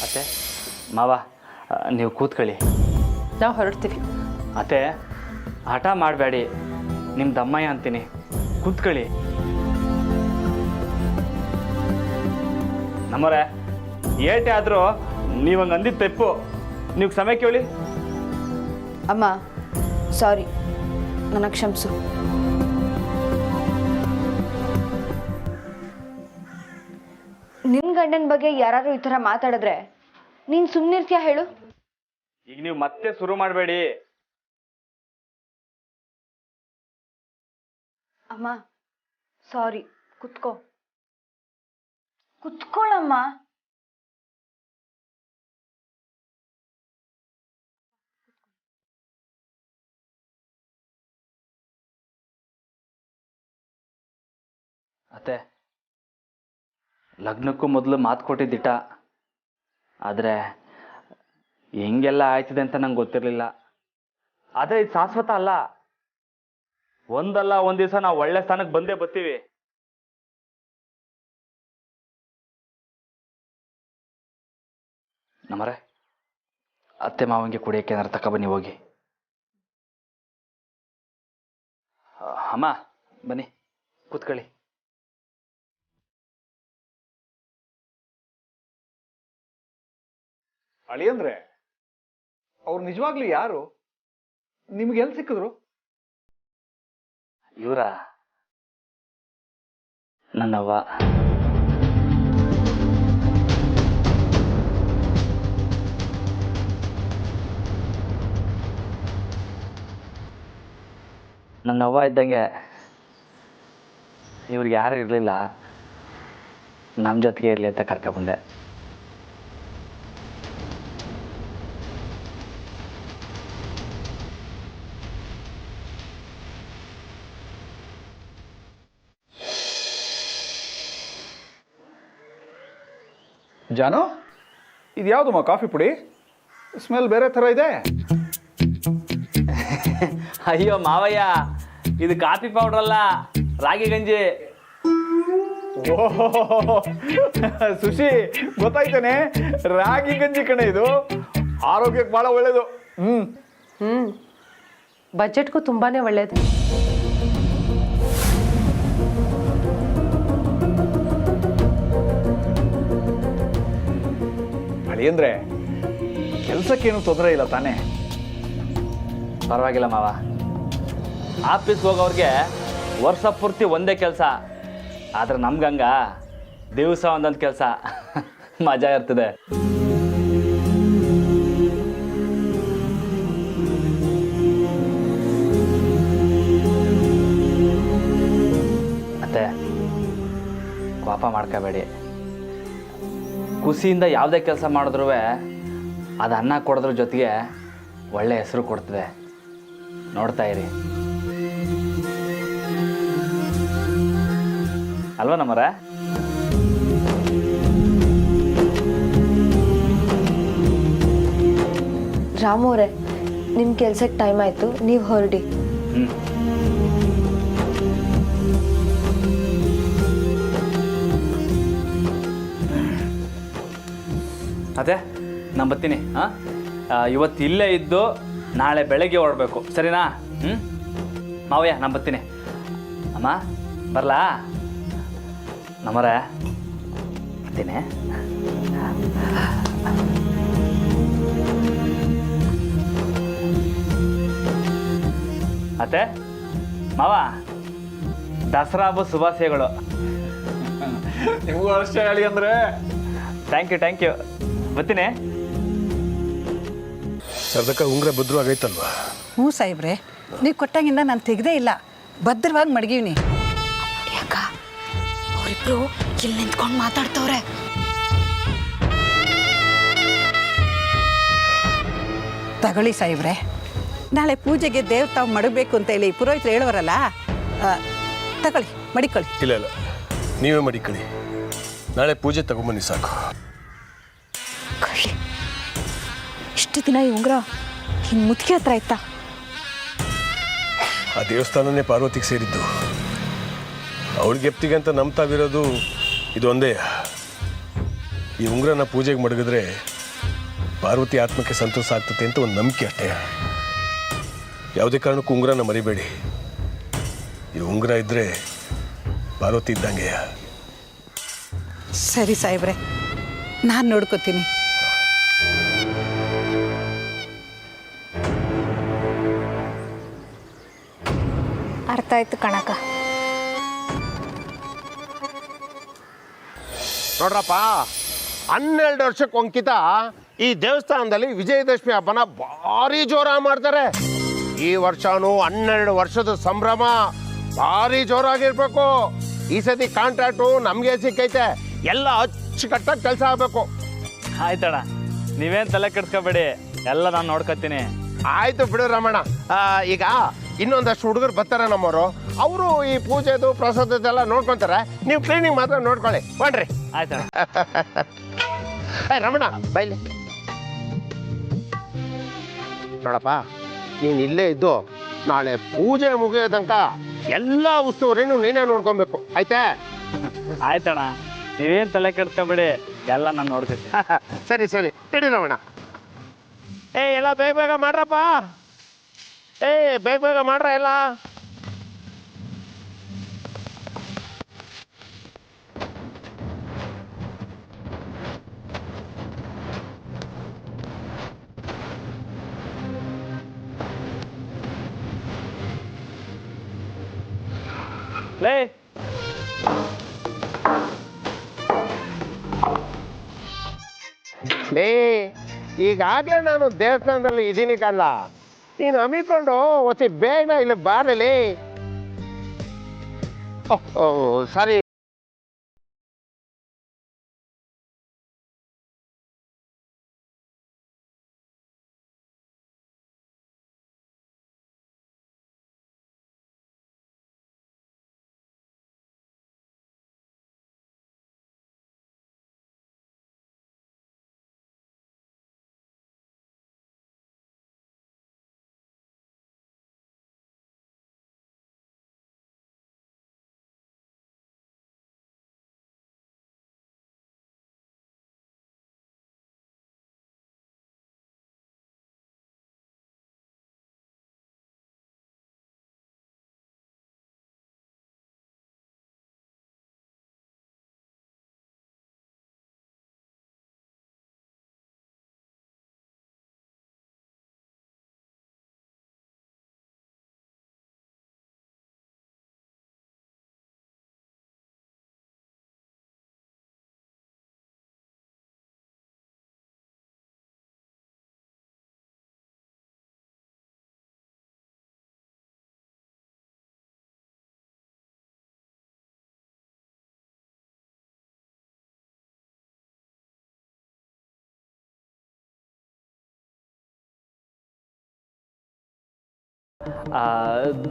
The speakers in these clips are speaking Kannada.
ಅತ್ತೆ ಮಾವ ನೀವು ಕೂತ್ಕೊಳ್ಳಿ. ನಾವು ಹೊರಡ್ತೀವಿ. ಅತ್ತೆ ಹಠ ಮಾಡಬೇಡಿ, ನಿಮ್ಮ ದಮ್ಮಯ್ಯ ಅಂತೀನಿ, ಕೂತ್ಕೊಳ್ಳಿ. ನಮ್ಮರೆ ಏಟೆ ಆದರೂ ನೀವು ಹಂಗೆ ಅಂದಿದ್ದು ತೆಪ್ಪು, ನೀವು ಸಮಯ ಕೇಳಿ. ಅಮ್ಮ ಸಾರಿ, ನನಗೆ ಕ್ಷಮಿಸು. ನಿನ್ನ ಗಂಡನ ಬಗ್ಗೆ ಯಾರು ಈ ಥರ ಮಾತಾಡಿದ್ರೆ ನೀನು ಸುಮ್ಮನಿರ್ತೀಯ ಹೇಳು? ಈಗ ನೀವು ಮತ್ತೆ ಶುರು ಮಾಡಬೇಡಿ. ಅಮ್ಮ ಸಾರಿ, ಕುತ್ಕೊಳ್ಳಮ್ಮ. ಅತ್ತೆ ಲಗ್ನಕ್ಕೂ ಮೊದಲು ಮಾತು ಕೊಟ್ಟಿದ್ದಿಟ್ಟ, ಆದರೆ ಹೆಂಗೆಲ್ಲ ಆಯ್ತದೆ ಅಂತ ನಂಗೆ ಗೊತ್ತಿರಲಿಲ್ಲ. ಆದರೆ ಇದು ಶಾಶ್ವತ ಅಲ್ಲ, ಒಂದಲ್ಲ ಒಂದು ದಿವಸ ನಾವು ಒಳ್ಳೆ ಸ್ಥಾನಕ್ಕೆ ಬಂದೇ ಬರ್ತೀವಿ. ನಮ್ಮರೆ ಅತ್ತೆ ಮಾವಂಗೆ ಕುಡಿಯೋಕೆ ಏನಾರು ತಗೊಬನ್ನಿ ಹೋಗಿ. ಅಮ್ಮ ಬನ್ನಿ ಕೂತ್ಕೊಳ್ಳಿ. ಅಳಿಯಂದ್ರೆ ಅವ್ರು ನಿಜವಾಗ್ಲೂ ಯಾರು? ನಿಮ್ಗೆ ಎಲ್ಲಿ ಸಿಕ್ಕಿದ್ರು? ಇವರ ನನ್ನವ್ವ. ನನ್ನವ್ವ ಇದ್ದಂಗೆ ಇವ್ರಿಗೆ ಯಾರು ಇರಲಿಲ್ಲ, ನಮ್ಮ ಜೊತೆಗೆ ಇರಲಿ ಅಂತ ಕರ್ಕೊಂಡ್ಬಂದೆ. ಜಾನು, ಇದು ಯಾವುದಮ್ಮ ಕಾಫಿ ಪುಡಿ? ಸ್ಮೆಲ್ ಬೇರೆ ಥರ ಇದೆ. ಅಯ್ಯೋ ಮಾವಯ್ಯ, ಇದು ಕಾಫಿ ಪೌಡರ್ ಅಲ್ಲ, ರಾಗಿ ಗಂಜಿ. ಓಹೋ ಸುಶಿ, ಗೊತ್ತಾಯ್ತಾನೆ, ರಾಗಿ ಗಂಜಿ ಕಣೆ ಇದು. ಆರೋಗ್ಯಕ್ಕೆ ಭಾಳ ಒಳ್ಳೇದು. ಬಜೆಟ್ಗೂ ತುಂಬಾನೇ ಒಳ್ಳೇದು. ಅಳಿಯಂದ್ರೆ ಕೆಲಸಕ್ಕೇನು ತೊಂದರೆ ಇಲ್ಲ ತಾನೇ? ಪರವಾಗಿಲ್ಲ ಮಾವ, ಆಫೀಸ್ಗೆ ಹೋಗೋವ್ರಿಗೆ ವರ್ಷ ಪೂರ್ತಿ ಒಂದೇ ಕೆಲಸ, ಆದ್ರೆ ನಮ್ಗಂಗ ದಿವಸ ಒಂದೊಂದು ಕೆಲಸ, ಮಜಾ ಇರ್ತದೆ. ಮತ್ತೆ ಕೋಪ ಮಾಡ್ಕೋಬೇಡಿ, ಖುಷಿಯಿಂದ ಯಾವುದೇ ಕೆಲಸ ಮಾಡಿದ್ರೂ ಅದು ಅನ್ನ ಕೊಡೋದ್ರ ಜೊತೆಗೆ ಒಳ್ಳೆ ಹೆಸರು ಕೊಡ್ತದೆ. ನೋಡ್ತಾ ಇರಿ ಅಲ್ವಾ ನಮ್ಮರ? ರಾಮು ಅವರೇ, ನಿಮ್ಮ ಕೆಲ್ಸಕ್ಕೆ ಟೈಮ್ ಆಯಿತು, ನೀವು ಹೊರಡಿ. ಅದೇ ನಾನು ಬರ್ತೀನಿ. ಇವತ್ತು ಇಲ್ಲೇ ಇದ್ದು ನಾಳೆ ಬೆಳಗ್ಗೆ ಹೊರಡಬೇಕು, ಸರಿನಾ? ಮಾವಯ್ಯ ನಾನು ಬರ್ತೀನಿ. ಅಮ್ಮ ಬರಲಾ? ನಮ್ಮರೆ ಬರ್ತೀನಿ. ಅತ್ತೆ ಮಾವ, ದಸರಾ ಹಬ್ಬ ಶುಭಾಶಯಗಳು. ನಿಮಗೂ ಅಷ್ಟೇ ಅಳಿಯಂದ್ರೆ. Thank you. ಬರ್ತೀನಿ. ಸರ್ದಕ್ಕ ಉಂಗ್ರ ಭದ್ರ ಆಗೈತಲ್ವಾ? ಹ್ಞೂ ಸಾಹೇಬ್ರೆ, ನೀವು ಕೊಟ್ಟಂಗಿಂದ ನಾನು ತೆಗ್ದೇ ಇಲ್ಲ, ಭದ್ರವಾಗಿ ಮಡಗೀವ್ನಿ. ಯಾಕ ಅವರಿಬ್ರು ಇಲ್ಲಿ ನಿಂತ್ಕೊಂಡು ಮಾತಾಡ್ತವ್ರೆ? ತಗೊಳ್ಳಿ ಸಾಹೇಬ್ರೆ, ನಾಳೆ ಪೂಜೆಗೆ ದೇವ್ರು ತಾವು ಮಡಗಬೇಕು ಅಂತ ಹೇಳಿ ಪುರೋಹಿತರು ಹೇಳೋರಲ್ಲ, ತಗೊಳ್ಳಿ ಮಡಿಕೊಳ್ಳಿ. ಇಲ್ಲ ನೀವೇ ಮಡಿಕೊಳ್ಳಿ, ನಾಳೆ ಪೂಜೆ ತಗೊಂಬನ್ನಿ ಸಾಕು. ಇಷ್ಟು ದಿನ ಈ ಉಂಗ್ರ ಹಿಂಗೆ ಮುದುಕಿ ಹತ್ರ ಇತ್ತ? ಆ ದೇವಸ್ಥಾನನೇ ಪಾರ್ವತಿಗೆ ಸೇರಿದ್ದು. ಅವಳಿಗೆ ಎಪ್ತಿಗೆ ಅಂತ ನಂಬ್ತಾವಿರೋದು ಇದೊಂದೇ. ಈ ಉಂಗುರನ ಪೂಜೆಗೆ ಮಡಗಿದ್ರೆ ಪಾರ್ವತಿ ಆತ್ಮಕ್ಕೆ ಸಂತೋಷ ಆಗ್ತದೆ ಅಂತ ಒಂದು ನಂಬಿಕೆ ಅಷ್ಟೇ. ಯಾವುದೇ ಕಾರಣಕ್ಕೂ ಉಂಗುರನ ಮರಿಬೇಡಿ. ಈ ಉಂಗುರ ಇದ್ದರೆ ಪಾರ್ವತಿ ಇದ್ದಂಗೆಯ. ಸರಿ ಸಾಹೇಬ್ರೆ, ನಾನು ನೋಡ್ಕೋತೀನಿ. ಅರ್ಥ ಆಯ್ತು ಕಣಕ. ನೋಡ್ರಪ್ಪ, 12 ವರ್ಷಕ್ಕೆ ಒಂಕಿತ ಈ ದೇವಸ್ಥಾನದಲ್ಲಿ ವಿಜಯದಶಮಿ ಹಬ್ಬನ ಭಾರಿ ಜೋರಾಗಿ ಮಾಡ್ತಾರೆ. ಈ ವರ್ಷನೂ 12 ವರ್ಷದ ಸಂಭ್ರಮ ಭಾರಿ ಜೋರಾಗಿರ್ಬೇಕು. ಈ ಸತಿ ಕಾಂಟ್ರಾಕ್ಟು ನಮಗೆ ಸಿಕ್ಕೈತೆ. ಎಲ್ಲ ಅಚ್ಚುಕಟ್ಟಾಗಿ ಕೆಲಸ ಆಗಬೇಕು. ಆಯ್ತಣ್ಣ, ನೀವೇನು ತಲೆ ಕೆಡ್ಸ್ಕೊಬೇಡಿ, ಎಲ್ಲ ನಾನು ನೋಡ್ಕೊತೀನಿ. ಆಯ್ತು ಬಿಡು ರಮಣ. ಈಗ ಇನ್ನೊಂದಷ್ಟು ಹುಡುಗರು ಬರ್ತಾರೆ ನಮ್ಮವರು. ಅವರು ಈ ಪೂಜೆದು ಪ್ರಸಾದದೆಲ್ಲ ನೋಡ್ಕೊಂತಾರೆ. ನೀವು ಕ್ಲೀನಿಂಗ್ ಮಾತ್ರ ನೋಡ್ಕೊಳ್ಳಿ. ಬನ್ರಿ. ಆಯ್ತಣ್ಣ. ರಮಣ ಬೈಲಿ. ನೋಡಪ್ಪ, ನೀನು ಇಲ್ಲೇ ಇದ್ದು ನಾಳೆ ಪೂಜೆ ಮುಗಿಯೋ ತನಕ ಎಲ್ಲ ಉಸ್ತುವಾರಿನೂ ನೀನೇ ನೋಡ್ಕೊಬೇಕು. ಆಯ್ತಾ? ಆಯ್ತಣ್ಣ, ನೀವೇನು ತಲೆ ಕೆಡ್ಸ್ಕೊಬೇಡಿ, ಎಲ್ಲ ನಾನು ನೋಡ್ಕೊತೀನಿ. ಸರಿ ಸರಿ, ಇಡಿ ರಮಣ. ಎಲ್ಲ ಬೇಗ ಬೇಗ ಮಾಡ್ರಪ್ಪ. ಬೇಗ ಬೇಗ ಮಾಡ್ರ ಎಲ್ಲ. ಲೇ, ಈಗಾಗಲೇ ನಾನು ದೇವಸ್ಥಾನದಲ್ಲಿ ಇದ್ದೀನಿ ಕಲ್ಲ. ನೀನು ಹಮ್ಮಿಕೊಂಡು ಒತ್ತಿ ಬೇಗ ಇಲ್ಲಿ ಬಾರಲಿ. ಸರಿ.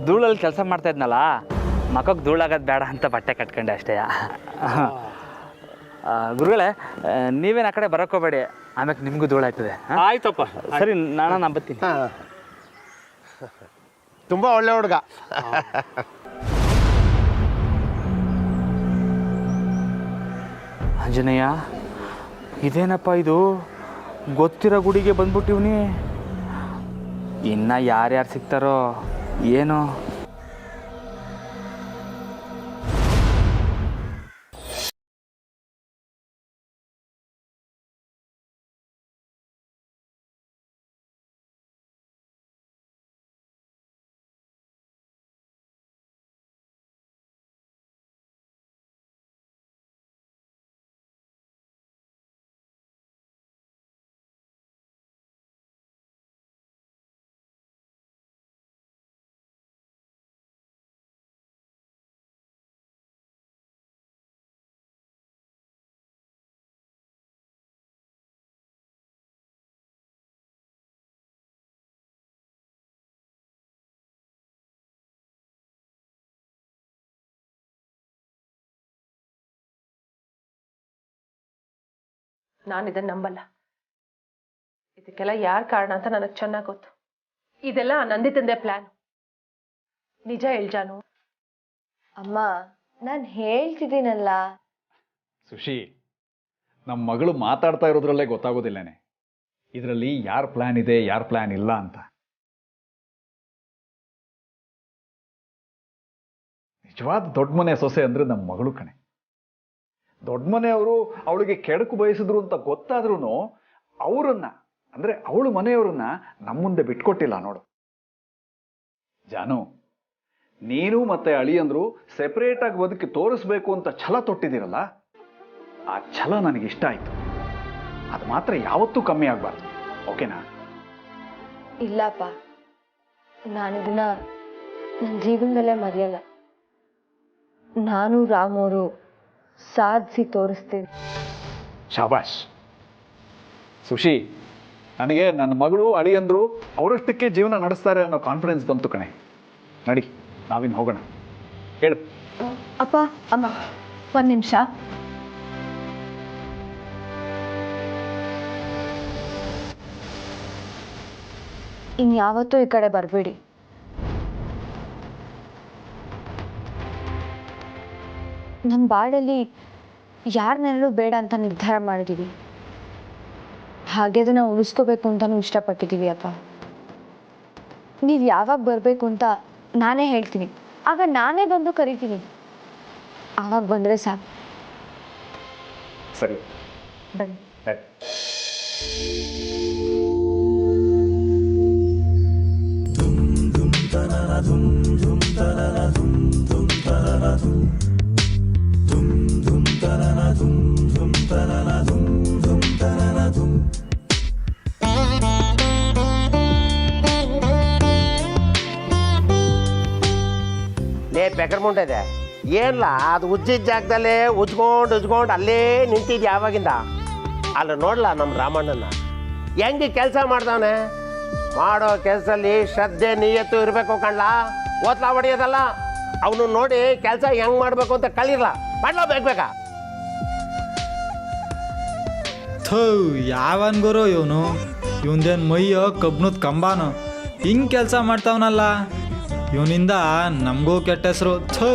ಧೂಳಲ್ಲಿ ಕೆಲಸ ಮಾಡ್ತಾ ಇದ್ನಲ್ಲ, ಮಕ್ಕಕ್ಕೆ ಧೂಳಾಗೋದು ಬೇಡ ಅಂತ ಬಟ್ಟೆ ಕಟ್ಕೊಂಡೆ ಅಷ್ಟೇ. ಗುರುಗಳೇ, ನೀವೇನು ಆ ಕಡೆ ಬರೋಕೋಬೇಡಿ, ಆಮ್ಯಾಕೆ ನಿಮಗೂ ಧೂಳಾಯ್ತದೆ. ಆಯ್ತಪ್ಪ. ಸರಿ, ನಾನು ಬರ್ತೀನಿ. ತುಂಬಾ ಒಳ್ಳೆ ಹುಡುಗ. ಆಂಜನೇಯ, ಇದೇನಪ್ಪ ಇದು? ಗೊತ್ತಿರೋ ಗುಡಿಗೆ ಬಂದ್ಬಿಟ್ಟಿವ್ನಿ. ಇನ್ನು ಯಾರ್ಯಾರು ಸಿಗ್ತಾರೋ ಏನೋ. ನಾನು ಇದನ್ನ ನಂಬಲ್ಲ. ಇದಕ್ಕೆಲ್ಲ ಯಾರು ಕಾರಣ ಅಂತ ನನಗೆ ಚೆನ್ನಾಗಿ ಗೊತ್ತು. ಇದೆಲ್ಲ ನಂದಿತಂದೆ ಪ್ಲಾನ್. ನಿಜ ಹೇಳ್ಜಾನು. ಅಮ್ಮ, ನಾನು ಹೇಳ್ತಿದ್ದೀನಲ್ಲ. ಸುಶಿ, ನಮ್ಮ ಮಗಳು ಮಾತಾಡ್ತಾ ಇರೋದ್ರಲ್ಲೇ ಗೊತ್ತಾಗೋದಿಲ್ಲನೆ ಇದರಲ್ಲಿ ಯಾರ ಪ್ಲ್ಯಾನ್ ಇದೆ ಯಾರ ಪ್ಲ್ಯಾನ್ ಇಲ್ಲ ಅಂತ. ನಿಜವಾದ ದೊಡ್ಡ ಮನೆ ಸೊಸೆ ಅಂದರೆ ನಮ್ಮ ಮಗಳು ಕಣೆ. ದೊಡ್ಡ ಮನೆಯವರು ಅವಳಿಗೆ ಕೆಡಕು ಬಯಸಿದ್ರು ಅಂತ ಗೊತ್ತಾದ್ರೂ ಅವರನ್ನ ಅಂದರೆ ಅವಳು ಮನೆಯವರನ್ನ ನಮ್ಮ ಮುಂದೆ ಬಿಟ್ಕೊಟ್ಟಿಲ್ಲ ನೋಡು. ಜಾನು, ನೀನು ಮತ್ತೆ ಅಳಿಯಂದ್ರು ಸೆಪರೇಟ್ ಆಗಿ ಬದುಕಿ ತೋರಿಸ್ಬೇಕು ಅಂತ ಛಲ ತೊಟ್ಟಿದ್ದೀರಲ್ಲ, ಆ ಛಲ ನನಗಿಷ್ಟ ಆಯ್ತು. ಅದು ಮಾತ್ರ ಯಾವತ್ತೂ ಕಮ್ಮಿ ಆಗಬಾರ್ದು, ಓಕೆನಾ? ಇಲ್ಲಪ್ಪ, ನಾನಿದನ್ನ ನನ್ನ ಜೀವನದಲ್ಲೇ ಮರೆಯಲ್ಲ. ನಾನು ರಾಮೋರು ಸಾಧಿಸಿ ತೋರಿಸ್ತೀವಿ. ಶಾಬಾಷ್ ಸುಶಿ, ನನಗೆ ನನ್ನ ಮಗಳು ಅಳಿಯಂದ್ರು ಅವರಷ್ಟಕ್ಕೆ ಜೀವನ ನಡೆಸ್ತಾರೆ ಅನ್ನೋ ಕಾನ್ಫಿಡೆನ್ಸ್ ಬಂತು ಕಣೆ. ನಡಿ, ನಾವಿನ್ ಹೋಗೋಣ. ಹೇಳು. ಅಪ್ಪ, ಅಮ್ಮ, ಒಂದು ನಿಮಿಷ. ಇನ್ಯಾವತ್ತೂ ಈ ಕಡೆ ಬರಬೇಡಿ. ನಮ್ಮ ಬಾಳಲ್ಲಿ ಯಾರನ್ನೆಲ್ಲೂ ಬೇಡ ಅಂತ ನಿರ್ಧಾರ ಮಾಡಿದ್ದೀವಿ. ಹಾಗೆ ಅದನ್ನು ಉಳಿಸ್ಕೋಬೇಕು ಅಂತಲೂ ಇಷ್ಟಪಟ್ಟಿದ್ದೀವಿ ಅಪ್ಪ. ನೀವು ಯಾವಾಗ ಬರಬೇಕು ಅಂತ ನಾನೇ ಹೇಳ್ತೀನಿ, ಆಗ ನಾನೇ ಬಂದು ಕರಿತೀನಿ. ಆವಾಗ ಬಂದರೆ ಸಾಕು. ಸರಿ, ಬನ್ನಿ. ಬೆಕರ್ ಮುಂಡೆ ಇದೆ ಏನಿಲ್ಲ, ಅದು ಉಜ್ಜಿದ ಜಾಗದಲ್ಲೇ ಉಜ್ಕೊಂಡು ಅಲ್ಲೇ ನಿಂತಿದ್ದೆ ಯಾವಾಗಿಂದ. ಅಲ್ಲ ನೋಡ್ಲಾ ನಮ್ಮ ರಾಮಣ್ಣನ ಹೆಂಗೆ ಕೆಲಸ ಮಾಡ್ದವನೆ. ಮಾಡೋ ಕೆಲಸದಲ್ಲಿ ಶ್ರದ್ಧೆ ನಿಯತ್ತು ಇರಬೇಕು ಕಣ್ಲಾ, ಓದ್ಲಾ ಹೊಡೆಯೋದಲ್ಲ. ಅವನು ನೋಡಿ ಕೆಲಸ ಹೆಂಗೆ ಮಾಡಬೇಕು ಅಂತ ಕಲಿರ್ಲ ಮಾಡ್ಲಾ ಬೇಕಾ. ಥೂ, ಯಾವನ್ ಗುರು ಇವನು? ಇವಂದೇನು ಮೈಯೋ ಕಬ್ನದ ಕಂಬಾನು ಹಿಂಗೆ ಕೆಲಸ ಮಾಡ್ತಾವನಲ್ಲ. ಇವನಿಂದ ನಮಗೂ ಕೆಟ್ಟ ಹೆಸರು. ಥೂ.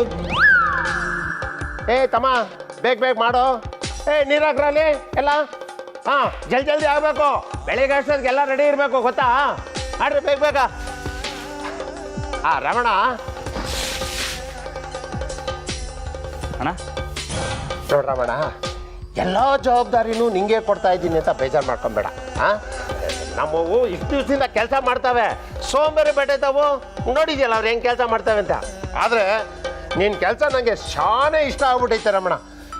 ಏ ತಮ್ಮ, ಬೇಗ ಮಾಡೋ. ನೀರಾಕ್ರಲ್ಲಿ ಎಲ್ಲ. ಹಾಂ, ಜಲ್ದಿ ಆಗಬೇಕು. ಬೆಳಿಗ್ಗೆ ಅಷ್ಟೊತ್ತಿಗೆಲ್ಲ ರೆಡಿ ಇರಬೇಕು, ಗೊತ್ತಾ? ಮಾಡ್ರಿ ಬೇಗ. ರಮಣ ಅಣ್ಣ, ನೋಡ್ರಿ ರಮಣ, ಎಲ್ಲ ಜವಾಬ್ದಾರಿನೂ ನಿಂಗೆ ಕೊಡ್ತಾ ಇದ್ದೀನಿ ಅಂತ ಬೇಜಾರು ಮಾಡ್ಕೊಂಬೇಡ. ಹಾಂ, ನಮ್ಮವು ಇಷ್ಟು ದಿವಸದಿಂದ ಕೆಲಸ ಮಾಡ್ತಾವೆ, ಸೋಂಬೇರಿ ಬೆಟ್ಟೆತಾವು. ನೋಡಿದ್ಯಲ್ಲ ಅವ್ರು ಹೆಂಗೆ ಕೆಲಸ ಮಾಡ್ತಾವೆ ಅಂತ. ಆದರೆ ನಿನ್ನ ಕೆಲಸ ನನಗೆ ಶಾನೇ ಇಷ್ಟ ಆಗ್ಬಿಟ್ಟೈತೆ ರಮಣ.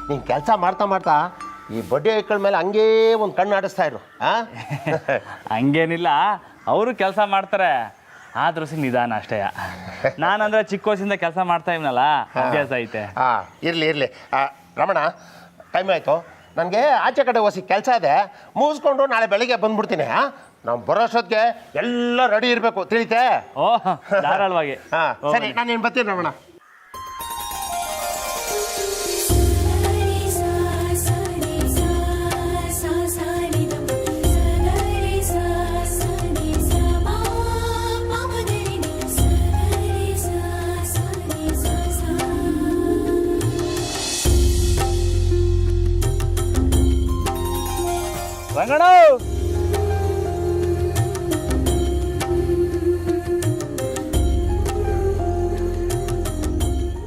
ನೀನು ಕೆಲಸ ಮಾಡ್ತಾ ಈ ಬಡ್ಡಿ ಐಕ್ಳ ಮೇಲೆ ಹಂಗೇ ಒಂದು ಕಣ್ಣು ಆಡಿಸ್ತಾ ಇರು. ಹಾಂ, ಹಂಗೇನಿಲ್ಲ, ಅವರು ಕೆಲಸ ಮಾಡ್ತಾರೆ, ಆದ್ರೂ ನಿಧಾನ ಅಷ್ಟೇ. ನಾನಂದ್ರೆ ಚಿಕ್ಕ ವಯಸ್ಸಿಂದ ಕೆಲಸ ಮಾಡ್ತಾ ಇವ್ನಲ್ಲ, ಅಭ್ಯಾಸ ಐತೆ. ಇರಲಿ ರಮಣ, ಟೈಮ್ ಆಯಿತು. ನನಗೆ ಆಚೆ ಕಡೆ ಹೊಸಿ ಕೆಲಸ ಇದೆ, ಮುಗಿಸ್ಕೊಂಡು ನಾಳೆ ಬೆಳಿಗ್ಗೆ ಬಂದ್ಬಿಡ್ತೀನಿ. ಹಾಂ, ನಾವು ಬರೋಷ್ಟೊತ್ತಿಗೆ ಎಲ್ಲ ರೆಡಿ ಇರಬೇಕು, ತಿಳಿತೆ? ಓಹ್, ಧಾರಾಳವಾಗಿ. ಹಾಂ, ಸರಿ, ನಾನೇನು ಬರ್ತೀನಿ ರಮಣ. ರಂಗಣ,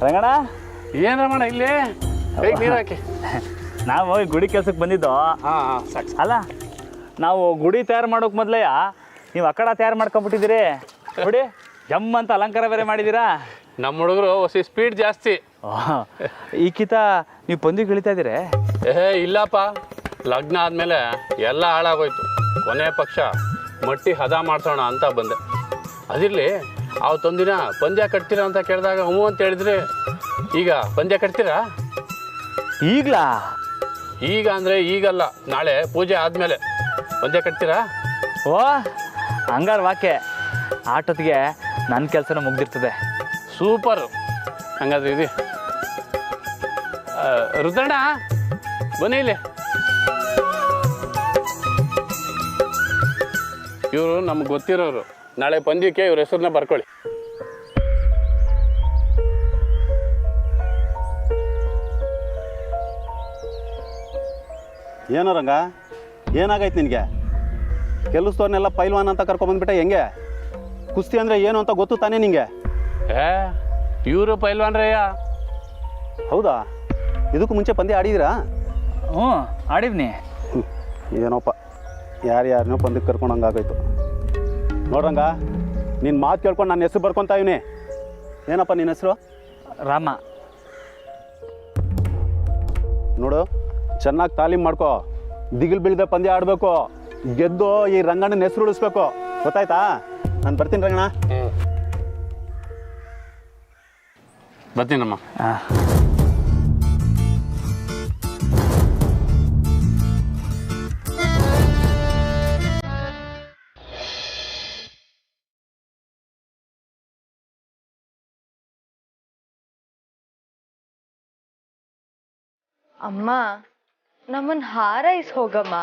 ರಂಗಣ, ಏನ್ ರಮಣ ಇಲ್ಲಿ ನೀರು ಹಾಕಿ? ನಾವು ಈ ಗುಡಿ ಕೆಲ್ಸಕ್ಕೆ ಬಂದಿದ್ದು. ಅಲ್ಲ, ನಾವು ಗುಡಿ ತಯಾರು ಮಾಡೋಕೆ ಮೊದಲೇ ನೀವು ಅಕ್ಕಡ ತಯಾರು ಮಾಡ್ಕೊಂಡ್ಬಿಟ್ಟಿದ್ದೀರಿ ನೋಡಿ. ಜಮ್ ಅಂತ ಅಲಂಕಾರ ಬೇರೆ ಮಾಡಿದ್ದೀರಾ. ನಮ್ಮ ಹುಡುಗರು ಹೊಸ ಸ್ಪೀಡ್ ಜಾಸ್ತಿ. ಈಕಿತ ನೀವು ಪಂದಿ ಗಿಳಿತಾ ಇದ್ದೀರಿ? ಇಲ್ಲಪ್ಪ, ಲಗ್ನ ಆದಮೇಲೆ ಎಲ್ಲ ಹಾಳಾಗೋಯ್ತು. ಕೊನೆ ಪಕ್ಷ ಮಟ್ಟಿ ಹದ ಮಾಡ್ಸೋಣ ಅಂತ ಬಂದೆ. ಅದಿರಲಿ, ಅವತ್ತೊಂದಿನ ಪಂದ್ಯ ಕಟ್ತೀರಾ ಅಂತ ಕೇಳಿದಾಗ ಹ್ಞೂ ಅಂತ ಹೇಳಿದ್ರಿ. ಈಗ ಪಂದ್ಯ ಕಟ್ತೀರಾ? ಈಗಲಾ? ಈಗ ಅಂದರೆ ಈಗಲ್ಲ, ನಾಳೆ ಪೂಜೆ ಆದಮೇಲೆ ಪಂದ್ಯ ಕಟ್ತೀರಾ? ಓ, ಹಂಗಾರ ವಾಕ್ಯ ಆಟೊತ್ತಿಗೆ ನನ್ನ ಕೆಲಸನ ಮುಗ್ದಿರ್ತದೆ. ಸೂಪರು. ಹಂಗಾದ್ರೆ ಇದು ರುದ್ರಣ್ಣ ಬನ್ನಿ ಇಲ್ಲಿ. ಇವರು ನಮ್ಗೆ ಗೊತ್ತಿರೋರು. ನಾಳೆ ಪಂದ್ಯಕ್ಕೆ ಇವ್ರ ಹೆಸರನ್ನ ಬರ್ಕೊಳ್ಳಿ. ಏನೋ ರಂಗ, ಏನಾಗೈತೆ ನಿನಗೆ? ಕೆಲಸದವ್ರನ್ನೆಲ್ಲ ಪೈಲ್ವಾನ್ ಅಂತ ಕರ್ಕೊಂಬಂದ್ಬಿಟ್ಟೆ ಹೆಂಗೆ? ಕುಸ್ತಿ ಅಂದರೆ ಏನು ಅಂತ ಗೊತ್ತು ತಾನೇ ನಿಂಗೆ? ಇವರು ಪೈಲ್ವಾನ್ರಯ್ಯ. ಹೌದಾ? ಇದಕ್ಕೂ ಮುಂಚೆ ಪಂದ್ಯ ಆಡಿದ್ದೀರಾ? ಹ್ಞೂ ಆಡಿವ್ನಿ. ಏನೋಪ್ಪ, ಯಾರ್ಯಾರನ್ನೋ ಪಂದ್ಯಕ್ಕೆ ಕರ್ಕೊಂಡಂಗಾಗೋಯ್ತು. ನೋಡ್ರಂಗ, ನಿನ್ನ ಮಾತು ಕೇಳ್ಕೊಂಡು ನನ್ನ ಹೆಸರು ಬರ್ಕೊತಾ ಇವನಿ. ಏನಪ್ಪ ನಿನ್ನ ಹೆಸರು? ರಾಮ. ನೋಡು, ಚೆನ್ನಾಗಿ ತಾಲೀಮ್ ಮಾಡ್ಕೋ. ದಿಗಿಲ್ ಬೀಳದೆ ಪಂದ್ಯ ಆಡಬೇಕು. ಗೆದ್ದು ಈ ರಂಗಣ್ಣನ ಹೆಸರು ಉಳಿಸ್ಬೇಕು. ಗೊತ್ತಾಯ್ತಾ? ನಾನು ಬರ್ತೀನಿ ರಂಗಣ್ಣ. ಬರ್ತೀನಮ್ಮ. ಅಮ್ಮ, ನಮ್ಮನ್ ಹಾರೈಸ್ ಹೋಗಮ್ಮ.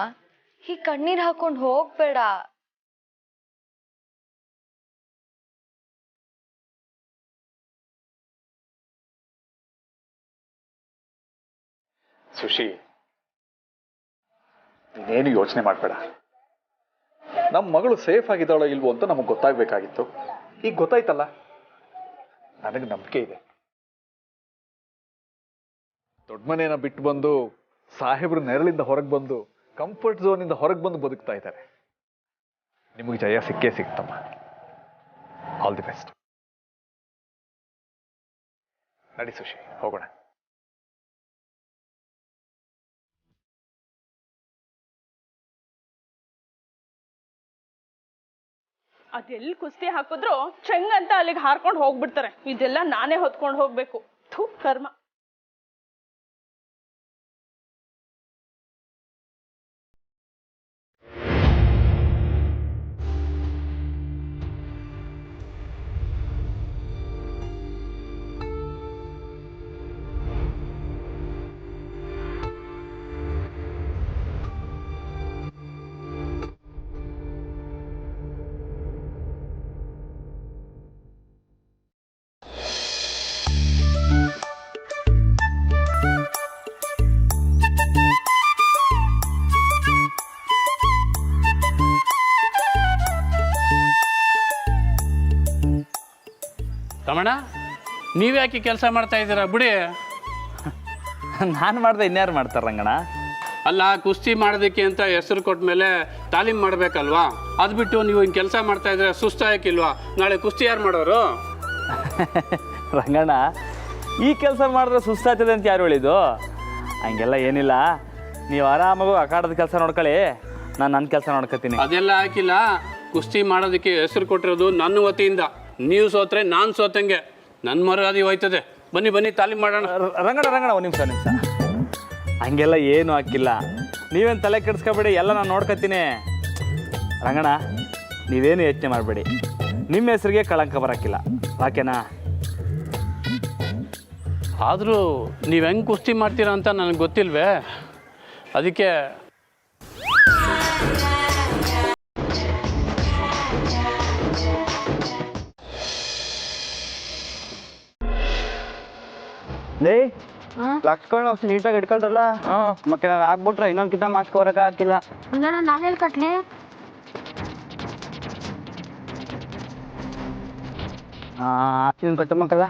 ಈ ಕಣ್ಣೀರ್ ಹಾಕೊಂಡು ಹೋಗ್ಬೇಡ. ಸುಶಿ, ನೀನೇನು ಯೋಚನೆ ಮಾಡಬೇಡ. ನಮ್ಮ ಮಗಳು ಸೇಫ್ ಆಗಿದ್ದಾಳೋ ಇಲ್ವೋ ಅಂತ ನಮಗೆ ಗೊತ್ತಾಗಬೇಕಾಗಿತ್ತು. ಈಗ ಗೊತ್ತಾಯ್ತಲ್ಲ, ನನಗೆ ನಂಬಿಕೆ ಇದೆ. ದೊಡ್ಡ ಮನೇನ ಬಿಟ್ಟು ಬಂದು ಸಾಹೇಬ್ರ ನೆರಳಿಂದ ಹೊರಗೆ ಬಂದು ಕಂಫರ್ಟ್ ಝೋನಿಂದ ಹೊರಗೆ ಬಂದು ಬದುಕ್ತಾ ಇದ್ದಾರೆ. ನಿಮಗೆ ಜಯ ಸಿಕ್ಕೇ ಸಿಗ್ತಮ್ಮ. All the best. ನಡಿ ಸುಶಿ, ಹೋಗೋಣ. ಅದೆಲ್ಲಿ ಕುಸ್ತಿ ಹಾಕಿದ್ರು ಚೆಂಗ್ ಅಂತ ಅಲ್ಲಿಗೆ ಹಾರ್ಕೊಂಡು ಹೋಗ್ಬಿಡ್ತಾರೆ. ಇದೆಲ್ಲ ನಾನೇ ಹೊತ್ಕೊಂಡು ಹೋಗ್ಬೇಕು. ಥೂ ಕರ್ಮ. ತಮ್ಮಣ್ಣ, ನೀವ್ಯಾಕೆ ಕೆಲಸ ಮಾಡ್ತಾ ಇದ್ದೀರಾ? ಬಿಡಿ. ನಾನು ಮಾಡ್ದೆ ಇನ್ಯಾರು ಮಾಡ್ತಾರೆ ರಂಗಣ್ಣ? ಅಲ್ಲ, ಕುಸ್ತಿ ಮಾಡೋದಕ್ಕೆ ಅಂತ ಹೆಸರು ಕೊಟ್ಟ ಮೇಲೆ ತಾಲೀಮ್ ಮಾಡಬೇಕಲ್ವಾ? ಅದು ಬಿಟ್ಟು ನೀವು ಹಿಂಗೆ ಕೆಲಸ ಮಾಡ್ತಾ ಇದ್ರೆ ಸುಸ್ತಾಗಿಲ್ವಾ? ನಾಳೆ ಕುಸ್ತಿ ಯಾರು ಮಾಡೋರು? ರಂಗಣ್ಣ, ಈ ಕೆಲಸ ಮಾಡಿದ್ರೆ ಸುಸ್ತಾಗ್ತದೆ ಅಂತ ಯಾರು ಹೇಳಿದ್ದು? ಹಂಗೆಲ್ಲ ಏನಿಲ್ಲ. ನೀವು ಆರಾಮಾಗೂ ಅಖಾಡದ ಕೆಲಸ ನೋಡ್ಕೊಳ್ಳಿ, ನಾನು ನನ್ನ ಕೆಲಸ ನೋಡ್ಕೊತೀನಿ. ಅದೆಲ್ಲ ಹಾಕಿಲ್ಲ. ಕುಸ್ತಿ ಮಾಡೋದಕ್ಕೆ ಹೆಸರು ಕೊಟ್ಟಿರೋದು ನನ್ನ ವತಿಯಿಂದ. ನೀವು ಸೋತ್ರೆ ನಾನು ಸೋತಂಗೆ. ನನ್ನ ಮರ್ಯಾದೆ ಹೋಯ್ತದೆ. ಬನ್ನಿ ಬನ್ನಿ, ತಾಲೀಮ್ ಮಾಡೋಣ. ರಂಗಣ್ಣ ಒಂದು ನಿಮಿಷ. ಹಂಗೆಲ್ಲ ಏನು ಹಾಕಿಲ್ಲ. ನೀವೇನು ತಲೆ ಕೆಡಿಸ್ಕೊಬೇಡಿ, ಎಲ್ಲ ನಾನು ನೋಡ್ಕೊತೀನಿ. ರಂಗಣ್ಣ, ನೀವೇನು ಯೋಚನೆ ಮಾಡಬೇಡಿ. ನಿಮ್ಮ ಹೆಸರಿಗೆ ಕಳಂಕ ಬರೋಕ್ಕಿಲ್ಲ, ಓಕೆನಾ? ಆದರೂ ನೀವು ಹೆಂಗೆ ಕುಸ್ತಿ ಮಾಡ್ತೀರಾ ಅಂತ ನನಗೆ ಗೊತ್ತಿಲ್ವೇ? ಅದಕ್ಕೆ ಲಕ್ಸ್ಕೊಂಡು ನೀಟಾಗಿ ಇಟ್ಕೊಳ್ರಲ್ಲ. ಮತ್ತೆ ಆಗ್ಬಿಟ್ರೆ ಇನ್ನೊಂದ್ಕಿಂತ ಮಾಸ್ಕ್ ಹೊರಗೆ ಹಾಕಿಲ್ಲ. ನಾನೆಲ್ಲಿ ಕಟ್ಲಿ? ಹಾಂ, ಕಟ್ಟು ಮಕ್ಕಳ